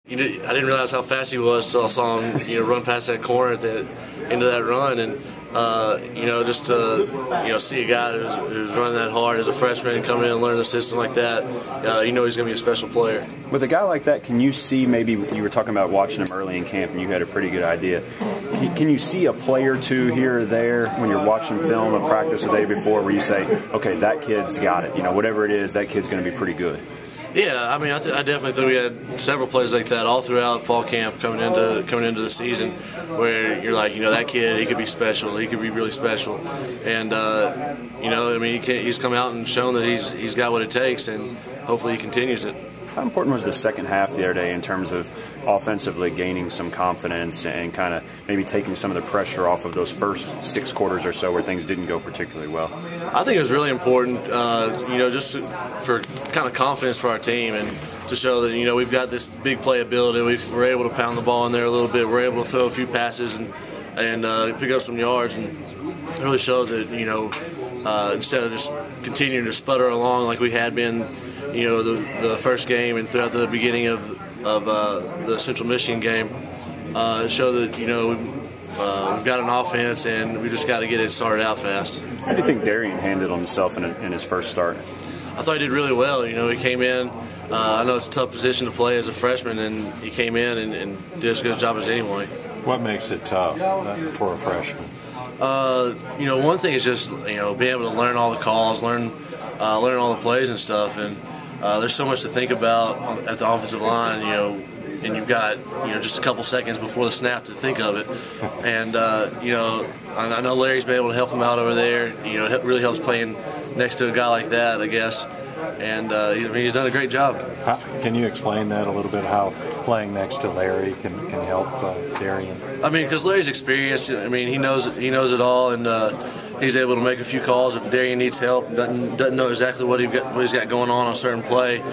I didn't realize how fast he was until I saw him, run past that corner at the end of that run, and just to see a guy who's running that hard as a freshman coming in and learning the system like that, he's going to be a special player. With a guy like that, can you see, maybe you were talking about watching him early in camp and you had a pretty good idea, can you see a play or two here or there when you're watching film or practice the day before where you say, okay, that kid's got it, whatever it is, that kid's going to be pretty good? Yeah, I mean, I definitely think we had several plays like that all throughout fall camp coming into the season, where you're like, that kid, he could be special, he could be really special, and he's come out and shown that he's got what it takes, and hopefully he continues it. How important was the second half the other day in terms of offensively gaining some confidence and kind of maybe taking some of the pressure off of those first 6 quarters or so where things didn't go particularly well? I think it was really important, just for kind of confidence for our team and to show that, we've got this big playability. We're able to pound the ball in there a little bit. We're able to throw a few passes and pick up some yards, and it really showed that, instead of just continuing to sputter along like we had been, the first game and throughout the beginning of the Central Michigan game, it showed that, we've got an offense and we just got to get it started out fast. How do you think Darian handled himself in his first start? I thought he did really well. He came in. I know it's a tough position to play as a freshman, and he came in and did as good a job as anyone. What makes it tough for a freshman? One thing is just being able to learn all the calls, learn all the plays and stuff, and there's so much to think about at the offensive line, and you've got just a couple seconds before the snap to think of it, and I know Larry's been able to help him out over there. It really helps playing next to a guy like that, I guess, and he's done a great job. Can you explain that a little bit? How playing next to Larry can help Darian? Because Larry's experienced. He knows it all, and he's able to make a few calls if Darian needs help. Doesn't know exactly what he's got going on a certain play.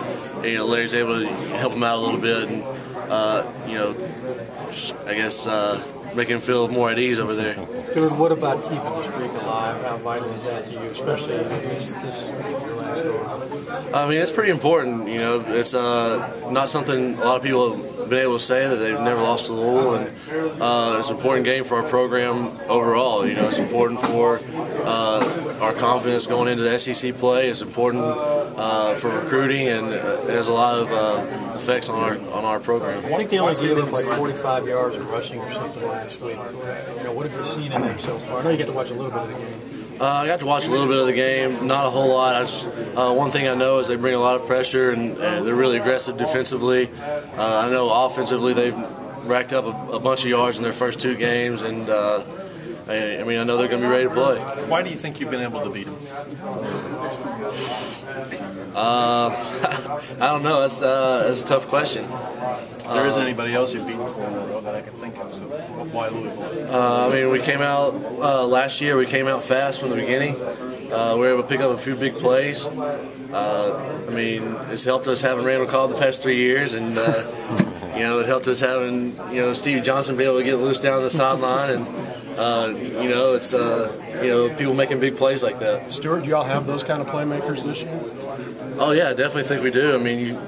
Larry's able to help him out a little bit, and make him feel more at ease over there. Stuart, what about keeping the streak alive? How vital is that to you, especially this your last go? It's pretty important. It's not something a lot of people have been able to say, that they've never lost to Louisville, and it's an important game for our program overall. It's important for our confidence going into the SEC play. It's important for recruiting, and it has a lot of effects on our program. I think they only gave up like 45 yards of rushing or something last week. What have you seen in them so far? I know you get to watch a little bit of the game. I got to watch a little bit of the game, not a whole lot. One thing I know is they bring a lot of pressure, and they're really aggressive defensively. I know offensively they've racked up a bunch of yards in their first 2 games, and I know they're going to be ready to play. Why do you think you've been able to beat them? I don't know. That's a tough question. There isn't anybody else you've beaten 4 in a row that I can think of, so why Louisville? We came out last year. We came out fast from the beginning. We were able to pick up a few big plays. It's helped us having Randall Cobb the past 3 years, and it helped us having Steve Johnson be able to get loose down the sideline, and it's people making big plays like that. Stuart, do y'all have those kind of playmakers this year? Oh yeah, I definitely think we do.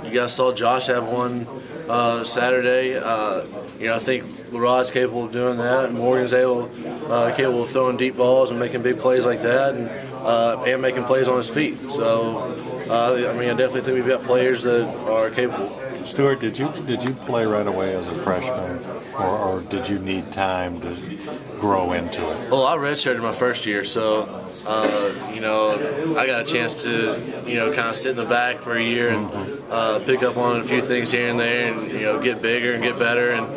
You guys saw Josh have one Saturday. I think LaRod's capable of doing that, and Morgan's capable of throwing deep balls and making big plays like that, and making plays on his feet. So, I definitely think we've got players that are capable. Stuart, did you play right away as a freshman, or did you need time to grow into it? Well, I redshirted my first year, so I got a chance to kind of sit in the back for a year and pick up on a few things here and there, and get bigger and get better. And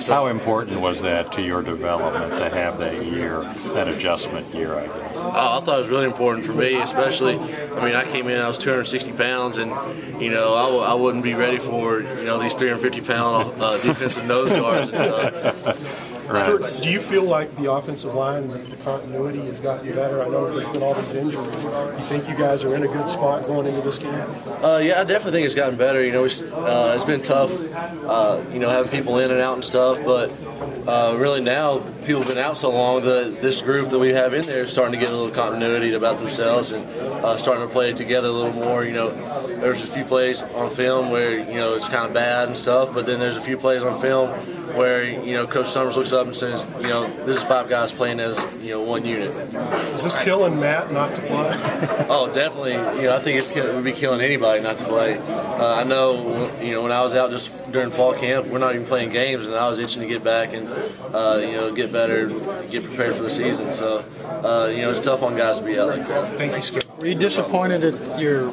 how important was that to your development to have that year, that adjustment year, I guess? I thought it was really important for me, especially. I came in, I was 260 pounds, and I wouldn't be ready for these 350-pound defensive nose guards and stuff. Stuart, do you feel like the offensive line, the continuity has gotten better? I know there's been all these injuries. You think you guys are in a good spot going into this game? Yeah, I definitely think it's gotten better. You know, it's been tough, you know, having people in and out and stuff, but really now people have been out so long that this group that we have in there is starting to get a little continuity about themselves and starting to play together a little more. You know, there's a few plays on film where, you know, it's kind of bad and stuff, but then there's a few plays on film where, you know, Coach Summers looks up and says, you know, this is 5 guys playing as, you know, one unit. Is this killing Matt not to play? Oh, definitely. You know, I think it would be killing anybody not to play. I know, you know, when I was out just during fall camp, we're not even playing games, and I was itching to get back and, you know, get better, get prepared for the season. So, you know, it's tough on guys to be out like that. Thank you, Stuart. Were you disappointed at your